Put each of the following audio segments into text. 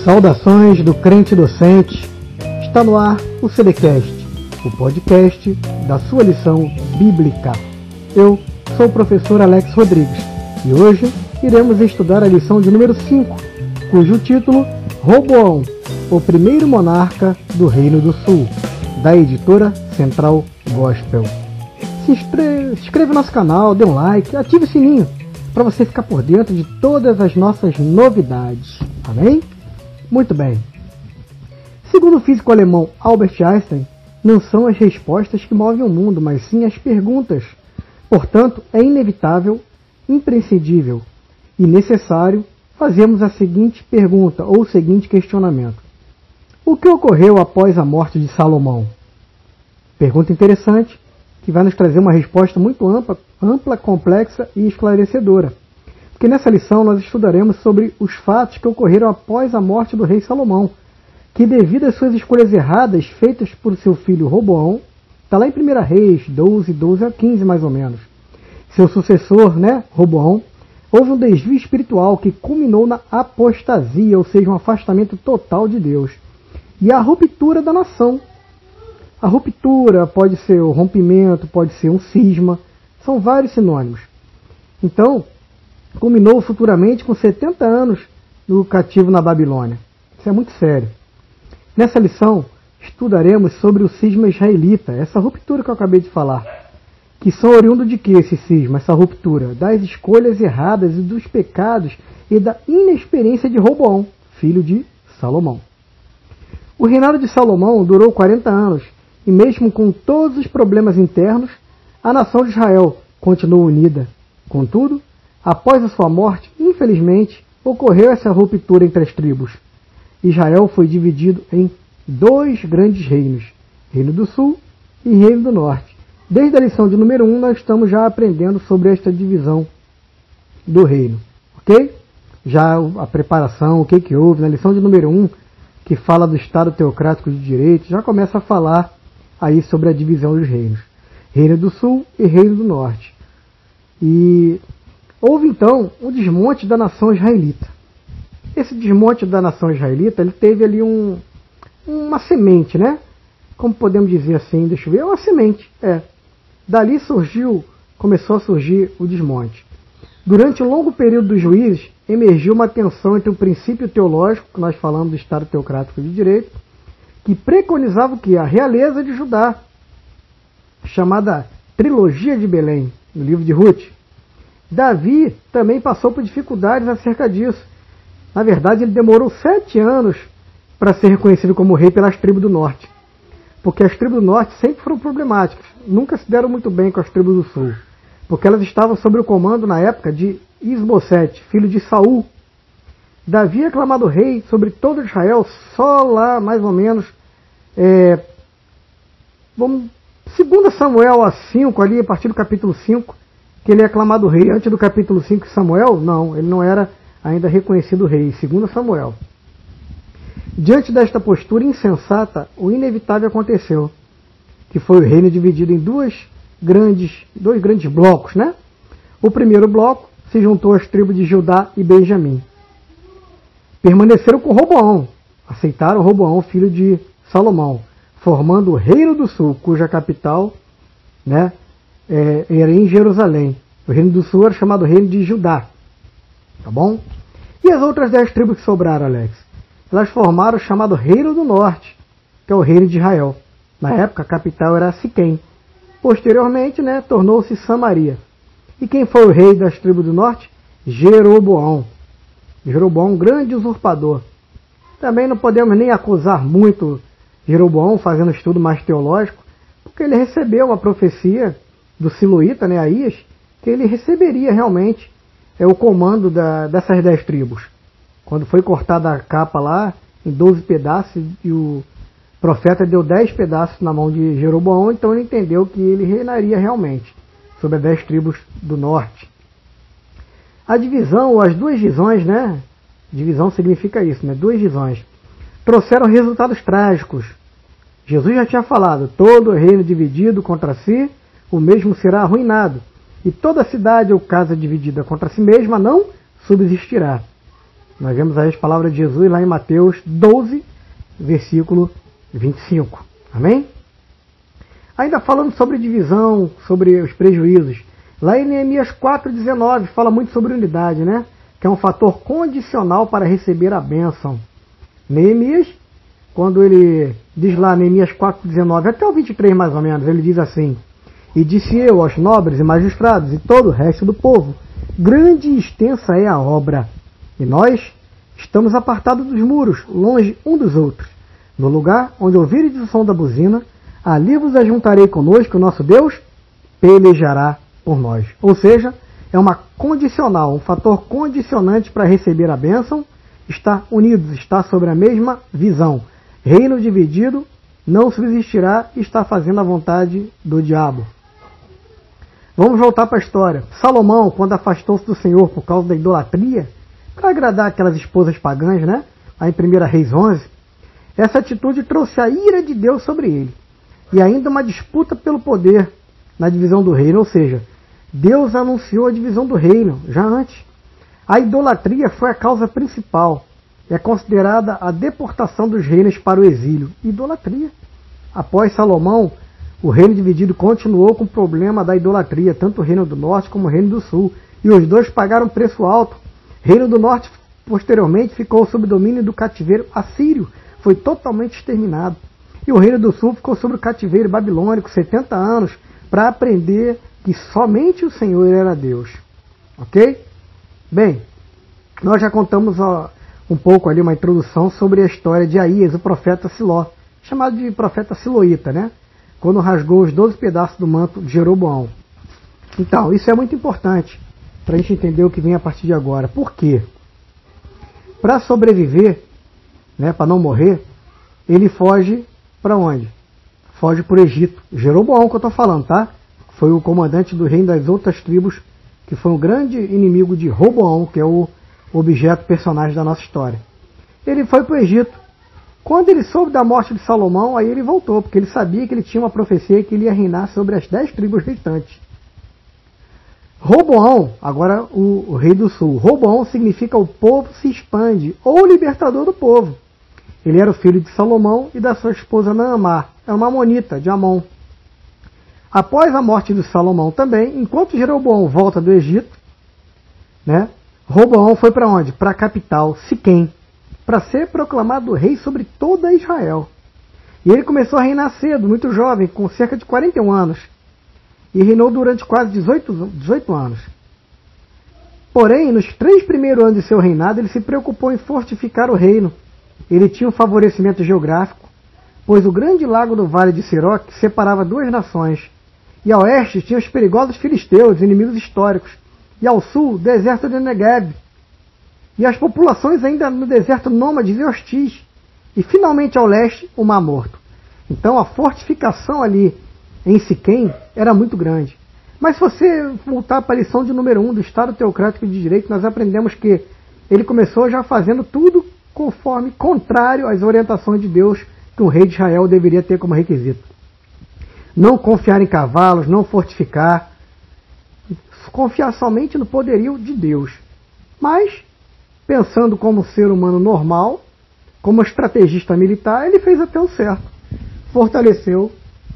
Saudações do crente docente, está no ar o CDcast, o podcast da sua lição bíblica. Eu sou o professor Alex Rodrigues e hoje iremos estudar a lição de número 5, cujo título Roboão, o primeiro monarca do Reino do Sul, da editora Central Gospel. Se inscreva no nosso canal, dê um like, ative o sininho para você ficar por dentro de todas as nossas novidades. Amém? Muito bem. Segundo o físico alemão Albert Einstein, não são as respostas que movem o mundo, mas sim as perguntas. Portanto, é inevitável, imprescindível e necessário fazermos a seguinte pergunta ou o seguinte questionamento. O que ocorreu após a morte de Salomão? Pergunta interessante, que vai nos trazer uma resposta muito ampla, complexa e esclarecedora. Porque nessa lição nós estudaremos sobre os fatos que ocorreram após a morte do rei Salomão, que devido às suas escolhas erradas feitas por seu filho Roboão, está lá em 1 Reis 12 a 15 mais ou menos, seu sucessor, Roboão, houve um desvio espiritual que culminou na apostasia, ou seja, um afastamento total de Deus, e a ruptura da nação. A ruptura pode ser o rompimento, pode ser um cisma, são vários sinônimos. Então, culminou futuramente com 70 anos no cativo na Babilônia. Isso é muito sério. Nessa lição, estudaremos sobre o cisma israelita, essa ruptura que eu acabei de falar. Que são oriundo de que esse cisma, essa ruptura? Das escolhas erradas e dos pecados e da inexperiência de Roboão, filho de Salomão. O reinado de Salomão durou 40 anos, e mesmo com todos os problemas internos, a nação de Israel continuou unida. Contudo, após a sua morte, infelizmente, ocorreu essa ruptura entre as tribos. Israel foi dividido em dois grandes reinos, Reino do Sul e Reino do Norte. Desde a lição de número 1, nós estamos já aprendendo sobre esta divisão do reino. Ok? Já a preparação, o que houve na lição de número 1, que fala do Estado teocrático de direito, já começa a falar aí sobre a divisão dos reinos. Reino do Sul e Reino do Norte. E houve então o desmonte da nação israelita. Esse desmonte da nação israelita, ele teve ali uma semente, Como podemos dizer assim, deixa eu ver, é uma semente, Dali começou a surgir o desmonte. Durante um longo período dos juízes, emergiu uma tensão entre o princípio teológico, que nós falamos do Estado teocrático de direito, que preconizava o quê? A realeza de Judá, chamada Trilogia de Belém, no livro de Ruth. Davi também passou por dificuldades acerca disso. Na verdade, ele demorou 7 anos para ser reconhecido como rei pelas tribos do norte. Porque as tribos do norte sempre foram problemáticas. Nunca se deram muito bem com as tribos do sul. Porque elas estavam sob o comando, na época, de Isbosete, filho de Saul. Davi é aclamado rei sobre todo Israel só lá, mais ou menos, 2 Samuel 5, ali, a partir do capítulo 5, que ele é aclamado rei. Antes do capítulo 5 de Samuel, não, ele não era ainda reconhecido rei, 2 Samuel. Diante desta postura insensata, o inevitável aconteceu, que foi o reino dividido em dois grandes blocos, O primeiro bloco se juntou às tribos de Judá e Benjamim. Permaneceram com Roboão, aceitaram Roboão, filho de Salomão, formando o Reino do Sul, cuja capital era em Jerusalém. O Reino do Sul era chamado Reino de Judá. Tá bom? E as outras 10 tribos que sobraram, Alex? Elas formaram o chamado Reino do Norte, que é o Reino de Israel. Na época, a capital era Siquém. Posteriormente, tornou-se Samaria. E quem foi o rei das tribos do norte? Jeroboão. Jeroboão, um grande usurpador. Também não podemos nem acusar muito Jeroboão, fazendo estudo mais teológico, porque ele recebeu uma profecia do Siloíta, Aías, que ele receberia realmente o comando dessas 10 tribos. Quando foi cortada a capa lá, em 12 pedaços, e o profeta deu 10 pedaços na mão de Jeroboão, então ele entendeu que ele reinaria realmente sobre as 10 tribos do norte. A divisão, ou as duas visões, Divisão significa isso, 2 visões. Trouxeram resultados trágicos. Jesus já tinha falado, todo reino dividido contra si, o mesmo será arruinado. E toda cidade ou casa dividida contra si mesma não subsistirá. Nós vemos aí as palavras de Jesus lá em Mateus 12, versículo 25. Amém? Ainda falando sobre divisão, sobre os prejuízos. Lá em Neemias 4,19 fala muito sobre unidade, né? Que é um fator condicional para receber a bênção. Neemias, quando ele diz lá, Neemias 4,19, até o 23 mais ou menos, ele diz assim: E disse eu aos nobres e magistrados e todo o resto do povo, grande e extensa é a obra, e nós estamos apartados dos muros, longe um dos outros. No lugar onde ouvireis o som da buzina, ali vos ajuntarei conosco, o nosso Deus pelejará por nós. Ou seja, é uma condicional, um fator condicionante para receber a bênção, estar unidos, estar sobre a mesma visão. Reino dividido não subsistirá e está fazendo a vontade do diabo. Vamos voltar para a história. Salomão, quando afastou-se do Senhor por causa da idolatria, para agradar aquelas esposas pagãs, né? Aí em 1 Reis 11, essa atitude trouxe a ira de Deus sobre ele. E ainda uma disputa pelo poder na divisão do reino, ou seja, Deus anunciou a divisão do reino, já antes. A idolatria foi a causa principal. É considerada a deportação dos reinos para o exílio. Idolatria. Após Salomão, o reino dividido continuou com o problema da idolatria, tanto o reino do norte como o reino do sul. E os dois pagaram preço alto. O reino do norte, posteriormente, ficou sob o domínio do cativeiro assírio. Foi totalmente exterminado. E o reino do sul ficou sob o cativeiro babilônico, 70 anos, para aprender que somente o Senhor era Deus. Ok? Bem, nós já contamos um pouco ali, uma introdução sobre a história de Aías, o profeta Siló, chamado de profeta siloíta, né? Quando rasgou os 12 pedaços do manto de Jeroboão. Então, isso é muito importante para a gente entender o que vem a partir de agora. Por quê? Para sobreviver, né, para não morrer, ele foge para onde? Foge para o Egito. Jeroboão que eu estou falando, tá? Foi o comandante do reino das outras tribos, que foi um grande inimigo de Roboão, que é o objeto personagem da nossa história. Ele foi para o Egito. Quando ele soube da morte de Salomão, aí ele voltou, porque ele sabia que ele tinha uma profecia que ele ia reinar sobre as 10 tribos restantes. Roboão, agora o rei do sul. Roboão significa o povo se expande, ou libertador do povo. Ele era o filho de Salomão e da sua esposa Naamá. Era uma amonita de Amon. Após a morte de Salomão também, enquanto Jeroboão volta do Egito, né, Roboão foi para onde? Para a capital, Siquém, para ser proclamado rei sobre toda Israel. E ele começou a reinar cedo, muito jovem, com cerca de 41 anos. E reinou durante quase 18 anos. Porém, nos 3 primeiros anos de seu reinado, ele se preocupou em fortificar o reino. Ele tinha um favorecimento geográfico, pois o grande lago do Vale de Siroque separava 2 nações. E a oeste tinha os perigosos filisteus, inimigos históricos. E ao sul, o deserto de Negev. E as populações ainda no deserto nômades e hostis. E finalmente ao leste, o Mar Morto. Então a fortificação ali em Siquém era muito grande. Mas se você voltar para a lição de número 1 do Estado Teocrático de Direito, nós aprendemos que ele começou já fazendo tudo conforme contrário às orientações de Deus que o rei de Israel deveria ter como requisito. Não confiar em cavalos, não fortificar, confiar somente no poderio de Deus. Mas, pensando como ser humano normal, como estrategista militar, ele fez até o certo. Fortaleceu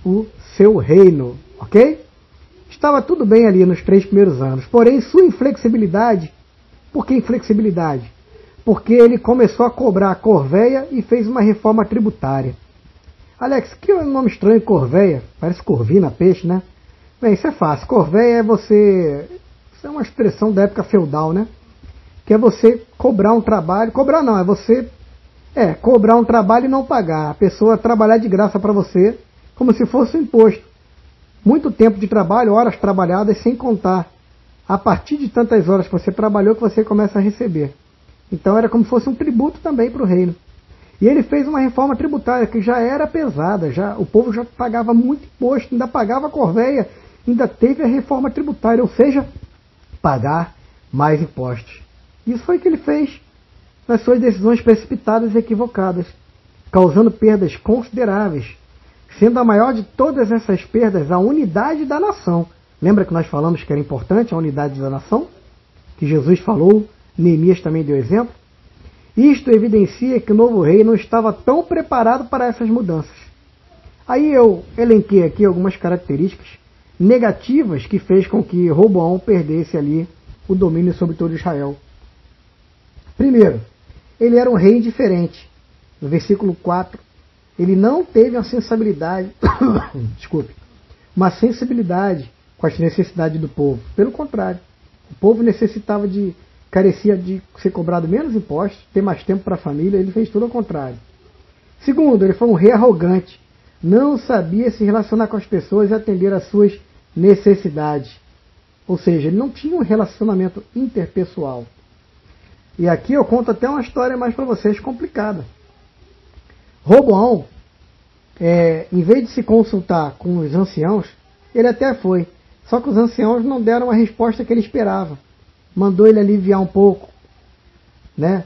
o seu reino, ok? Estava tudo bem ali nos 3 primeiros anos. Porém, sua inflexibilidade, por que inflexibilidade? Porque ele começou a cobrar a corvéia e fez uma reforma tributária. Alex, que nome estranho, corvéia? Parece corvina, peixe, né? Bem, isso é fácil. Corvéia é você... Isso é uma expressão da época feudal, né? Que é você cobrar um trabalho... Cobrar não, é você... cobrar um trabalho e não pagar. A pessoa trabalhar de graça para você, como se fosse um imposto. Muito tempo de trabalho, horas trabalhadas, sem contar. A partir de tantas horas que você trabalhou, que você começa a receber. Então era como se fosse um tributo também para o reino. E ele fez uma reforma tributária que já era pesada, o povo já pagava muito imposto, ainda pagava a corvéia, ainda teve a reforma tributária, ou seja, pagar mais impostos. Isso foi o que ele fez nas suas decisões precipitadas e equivocadas, causando perdas consideráveis, sendo a maior de todas essas perdas a unidade da nação. Lembra que nós falamos que era importante a unidade da nação? Que Jesus falou, Neemias também deu exemplo? Isto evidencia que o novo rei não estava tão preparado para essas mudanças. Aí eu elenquei aqui algumas características negativas que fez com que Roboão perdesse ali o domínio sobre todo Israel. Primeiro, ele era um rei indiferente. No versículo 4, ele não teve uma sensibilidade, uma sensibilidade com as necessidades do povo. Pelo contrário, o povo carecia de ser cobrado menos impostos, ter mais tempo para a família, ele fez tudo ao contrário. Segundo, ele foi um rei arrogante, não sabia se relacionar com as pessoas e atender às suas necessidades. Ou seja, ele não tinha um relacionamento interpessoal. E aqui eu conto até uma história mais para vocês complicada. Roboão, em vez de se consultar com os anciãos, ele até foi. Só que os anciãos não deram a resposta que ele esperava. Mandou ele aliviar um pouco, né?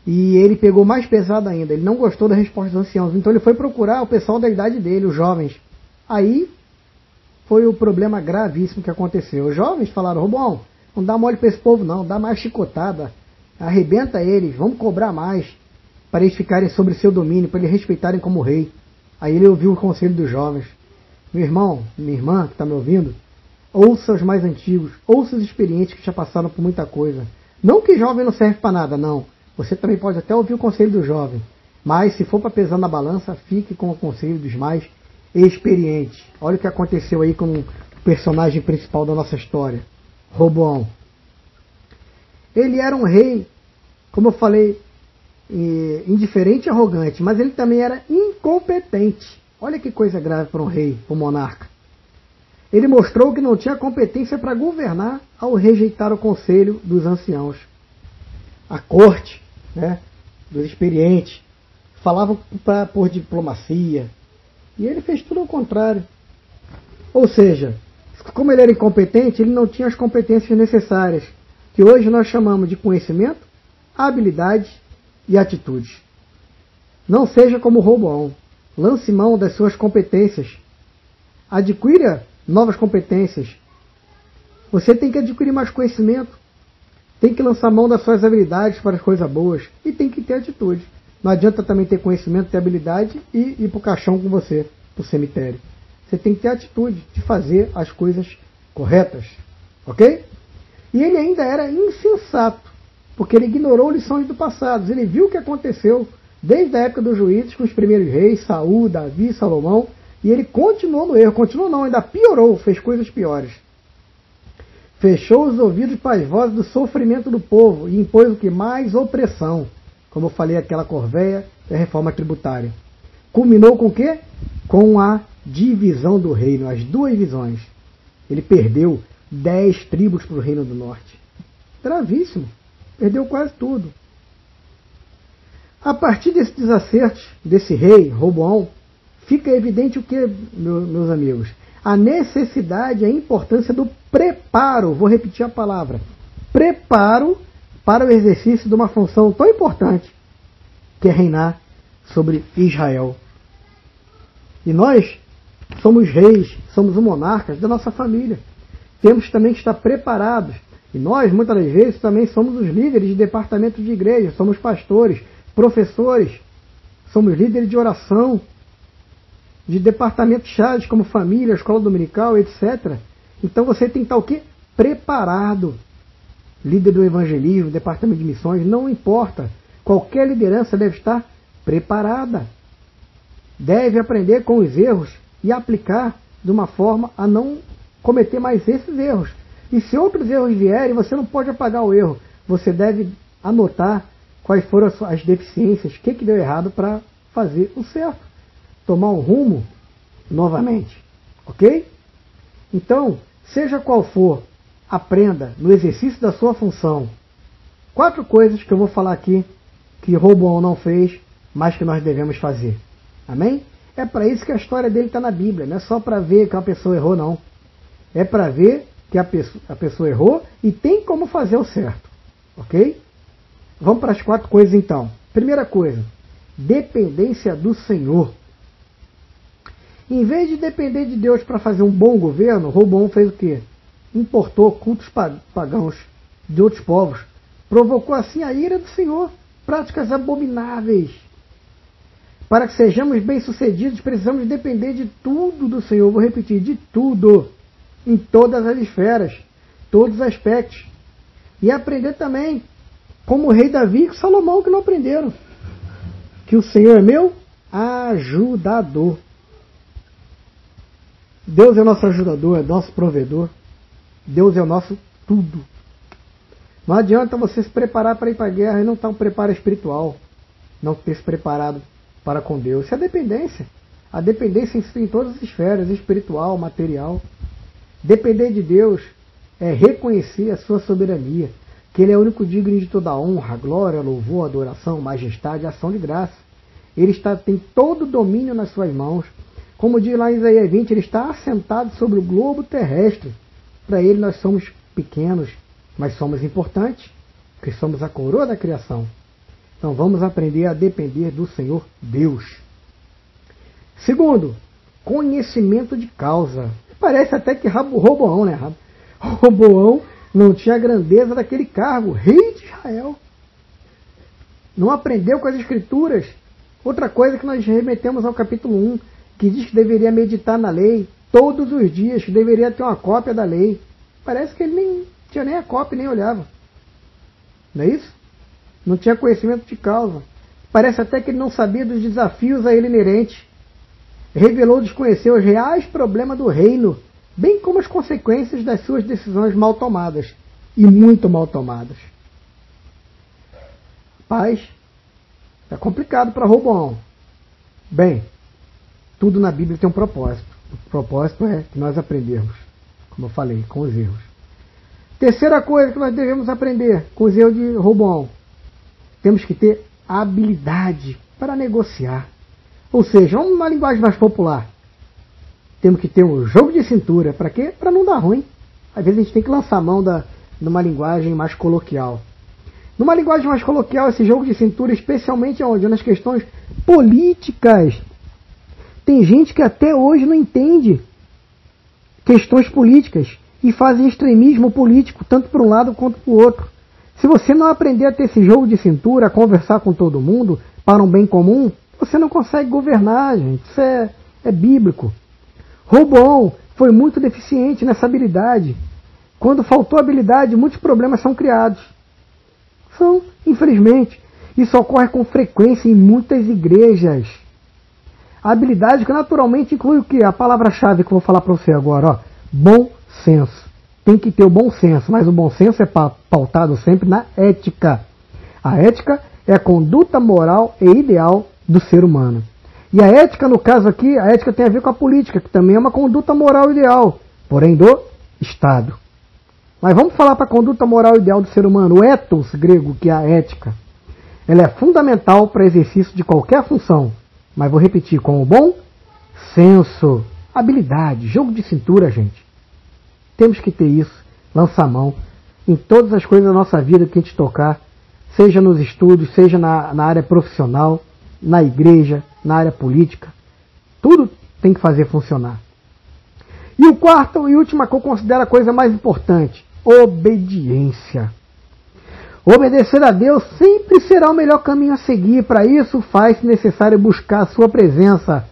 E ele pegou mais pesado ainda. Ele não gostou da resposta dos anciãos. Então ele foi procurar o pessoal da idade dele, os jovens. Aí foi o problema gravíssimo que aconteceu. Os jovens falaram: Roboão, não dá mole para esse povo não, dá mais chicotada, arrebenta eles, vamos cobrar mais, para eles ficarem sobre seu domínio, para eles respeitarem como rei. Aí ele ouviu o conselho dos jovens: meu irmão, minha irmã que está me ouvindo, ouça os mais antigos, ouça os experientes que já passaram por muita coisa. Não que jovem não serve para nada, não. Você também pode até ouvir o conselho do jovem. Mas se for para pesar na balança, fique com o conselho dos mais experientes. Olha o que aconteceu aí com o personagem principal da nossa história, Roboão. Ele era um rei, como eu falei, indiferente e arrogante, mas ele também era incompetente. Olha que coisa grave para um rei, para um monarca. Ele mostrou que não tinha competência para governar ao rejeitar o conselho dos anciãos. A corte, né, dos experientes, falavam por diplomacia, e ele fez tudo ao contrário. Ou seja, como ele era incompetente, ele não tinha as competências necessárias, que hoje nós chamamos de conhecimento, habilidade e atitude. Não seja como Roboão. Lance mão das suas competências. Adquira novas competências. Você tem que adquirir mais conhecimento. Tem que lançar mão das suas habilidades para as coisas boas. E tem que ter atitude. Não adianta também ter conhecimento, ter habilidade e ir para o caixão com você, para o cemitério. Você tem que ter atitude de fazer as coisas corretas. Ok? E ele ainda era insensato, porque ele ignorou lições do passado. Ele viu o que aconteceu desde a época dos juízes com os primeiros reis, Saul, Davi, Salomão, e ele continuou no erro. Continuou não, ainda piorou, fez coisas piores. Fechou os ouvidos para as vozes do sofrimento do povo e impôs o que mais? Opressão. Como eu falei, aquela corvéia da reforma tributária. Culminou com o quê? Com a divisão do reino, as duas visões. Ele perdeu 10 tribos para o reino do norte. Gravíssimo. Perdeu quase tudo. A partir desse desacerto desse rei, Roboão, fica evidente o que, meus amigos? A necessidade e a importância do preparo. Vou repetir a palavra. Preparo para o exercício de uma função tão importante, que é reinar sobre Israel. E nós somos reis, somos os monarcas da nossa família. Temos também que estar preparados. E nós, muitas das vezes, também somos os líderes de departamento de igreja, somos pastores, professores, somos líderes de oração, de departamentos chaves como família, escola dominical, etc. Então você tem que estar o quê? Preparado. Líder do evangelismo, departamento de missões, não importa. Qualquer liderança deve estar preparada. Deve aprender com os erros e aplicar de uma forma a não cometer mais esses erros. E se outros erros vierem, você não pode apagar o erro. Você deve anotar quais foram as deficiências, o que deu errado para fazer o certo. Tomar um rumo novamente. Ok? Então, seja qual for, aprenda no exercício da sua função. 4 coisas que eu vou falar aqui que Roboão não fez, mas que nós devemos fazer. Amém? É para isso que a história dele está na Bíblia. Não é só para ver que uma pessoa errou, não. É para ver que a pessoa errou e tem como fazer o certo. Ok? Vamos para as 4 coisas então. Primeira coisa, dependência do Senhor. Em vez de depender de Deus para fazer um bom governo, Roboão fez o quê? Importou cultos pagãos de outros povos. Provocou assim a ira do Senhor. práticas abomináveis. Para que sejamos bem-sucedidos, precisamos depender de tudo do Senhor. Vou repetir, de tudo, em todas as esferas, todos os aspectos. E aprender também, como o rei Davi e Salomão, que não aprenderam, que o Senhor é meu ajudador. Deus é o nosso ajudador, é nosso provedor. Deus é o nosso tudo. Não adianta você se preparar para ir para a guerra e não ter um preparo espiritual, não ter se preparado para com Deus. Isso é dependência. A dependência em todas as esferas, espiritual, material. Depender de Deus é reconhecer a sua soberania, que Ele é o único digno de toda honra, glória, louvor, adoração, majestade, ação de graça. Ele tem todo o domínio nas suas mãos. Como diz lá em Isaías 20, Ele está assentado sobre o globo terrestre. Para Ele nós somos pequenos, mas somos importantes, porque somos a coroa da criação. Então vamos aprender a depender do Senhor Deus. Segundo, conhecimento de causa. Parece até que Roboão, né? Roboão não tinha a grandeza daquele cargo, rei de Israel. Não aprendeu com as Escrituras. Outra coisa que nós remetemos ao capítulo 1, que diz que deveria meditar na lei todos os dias, que deveria ter uma cópia da lei. Parece que ele nem tinha nem a cópia, nem olhava. Não é isso? Não tinha conhecimento de causa. Parece até que ele não sabia dos desafios a ele inerentes. Revelou desconhecer os reais problemas do reino, bem como as consequências das suas decisões mal tomadas, e muito mal tomadas. Paz, é complicado para Roboão. Bem, tudo na Bíblia tem um propósito. O propósito é que nós aprendermos, como eu falei, com os erros. Terceira coisa que nós devemos aprender com os erros de Roboão. Temos que ter habilidade para negociar. Ou seja, uma linguagem mais popular. Temos que ter um jogo de cintura. Para quê? Para não dar ruim. Às vezes a gente tem que lançar a mão numa linguagem mais coloquial. Numa linguagem mais coloquial, esse jogo de cintura, especialmente onde? Nas questões políticas. Tem gente que até hoje não entende questões políticas e fazem extremismo político, tanto para um lado quanto para o outro. Se você não aprender a ter esse jogo de cintura, a conversar com todo mundo para um bem comum, você não consegue governar, gente. Isso é bíblico. Roboão foi muito deficiente nessa habilidade. Quando faltou habilidade, muitos problemas são criados. São, infelizmente. Isso ocorre com frequência em muitas igrejas. A habilidade que naturalmente inclui o quê? A palavra-chave que eu vou falar para você agora. Ó. Bom senso. Tem que ter o bom senso, mas o bom senso é pautado sempre na ética. A ética é a conduta moral e ideal do ser humano. E a ética, no caso aqui, a ética tem a ver com a política, que também é uma conduta moral ideal, porém do Estado. Mas vamos falar para a conduta moral ideal do ser humano, o ethos grego, que é a ética. Ela é fundamental para o exercício de qualquer função, mas vou repetir, com o bom senso, habilidade, jogo de cintura, gente. Temos que ter isso, lançar a mão, em todas as coisas da nossa vida que a gente tocar, seja nos estudos, seja na área profissional, na igreja, na área política. Tudo tem que fazer funcionar. E o quarto e última que eu considero a coisa mais importante, obediência. Obedecer a Deus sempre será o melhor caminho a seguir. Para isso, faz-se necessário buscar a sua presença,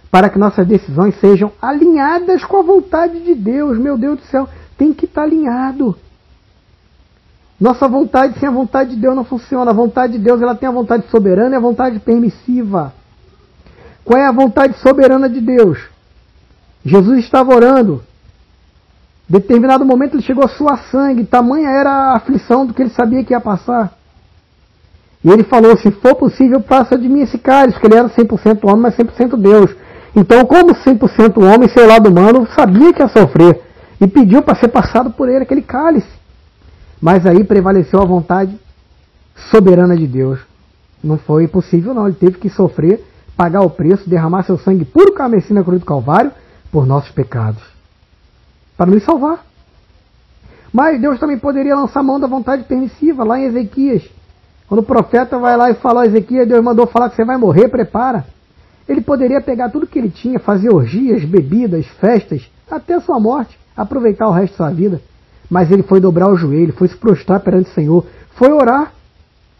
para que nossas decisões sejam alinhadas com a vontade de Deus. Meu Deus do céu, tem que estar alinhado. Nossa vontade sem a vontade de Deus não funciona. A vontade de Deus, ela tem a vontade soberana e a vontade permissiva. Qual é a vontade soberana de Deus? Jesus estava orando. Em determinado momento ele chegou a suar sangue. Tamanha era a aflição do que ele sabia que ia passar. E ele falou, se for possível, passa de mim esse cálice. Porque ele era 100% homem, mas 100% Deus. Então, como 100% homem, seu lado humano, sabia que ia sofrer. E pediu para ser passado por ele aquele cálice. Mas aí prevaleceu a vontade soberana de Deus. Não foi possível, não. Ele teve que sofrer, pagar o preço, derramar seu sangue puro carmesim na cruz do Calvário por nossos pecados. Para nos salvar. Mas Deus também poderia lançar a mão da vontade permissiva, lá em Ezequias. Quando o profeta vai lá e fala a Ezequias, Deus mandou falar que você vai morrer, prepara. Ele poderia pegar tudo que ele tinha, fazer orgias, bebidas, festas, até a sua morte, aproveitar o resto da sua vida. Mas ele foi dobrar o joelho, foi se prostrar perante o Senhor, foi orar.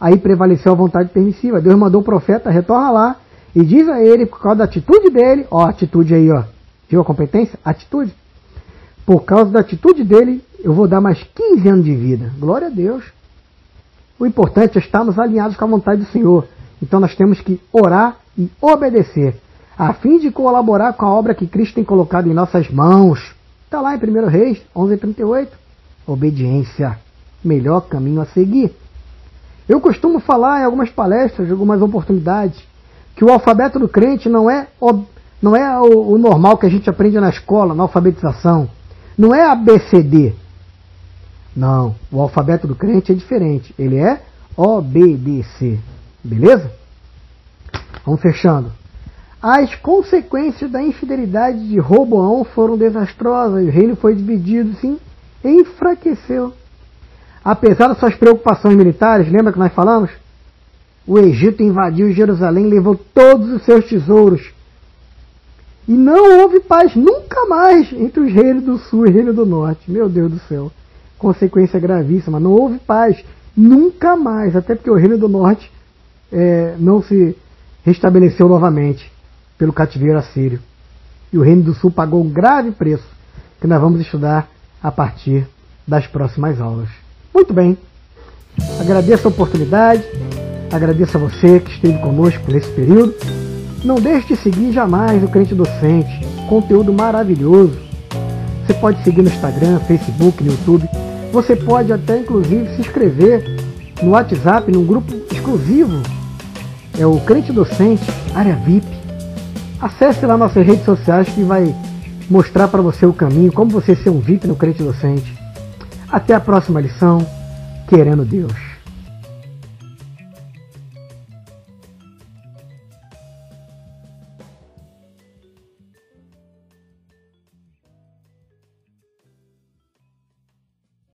aí prevaleceu a vontade permissiva. Deus mandou o profeta, retorna lá, e diz a ele, por causa da atitude dele, ó, atitude aí, ó, viu a competência? Atitude. Por causa da atitude dele, eu vou dar mais 15 anos de vida. Glória a Deus. O importante é estarmos alinhados com a vontade do Senhor. Então nós temos que orar e obedecer, a fim de colaborar com a obra que Cristo tem colocado em nossas mãos. Está lá em 1 Reis 11:38. Obediência, melhor caminho a seguir. Eu costumo falar em algumas palestras, em algumas oportunidades, que o alfabeto do crente não é o normal que a gente aprende na escola, na alfabetização. Não é ABCD. Não, o alfabeto do crente é diferente. Ele é OBDC. Beleza? Vamos fechando. As consequências da infidelidade de Roboão foram desastrosas. O reino foi dividido, sim, e enfraqueceu. Apesar das suas preocupações militares, lembra que nós falamos? O Egito invadiu Jerusalém, levou todos os seus tesouros. E não houve paz nunca mais entre os reinos do sul e o reino do norte. Meu Deus do céu. Consequência gravíssima. Não houve paz nunca mais. Até porque o reino do norte não se restabeleceu novamente pelo cativeiro assírio. E o reino do sul pagou um grave preço, que nós vamos estudar a partir das próximas aulas. Muito bem. Agradeço a oportunidade. Agradeço a você que esteve conosco nesse período. Não deixe de seguir jamais o Crente Docente. Conteúdo maravilhoso. Você pode seguir no Instagram, Facebook, no YouTube. Você pode até, inclusive, se inscrever no WhatsApp, num grupo exclusivo. É o Crente Docente, área VIP. Acesse lá nossas redes sociais que vai mostrar para você o caminho, como você ser um VIP no Crente Docente. Até a próxima lição, querendo Deus.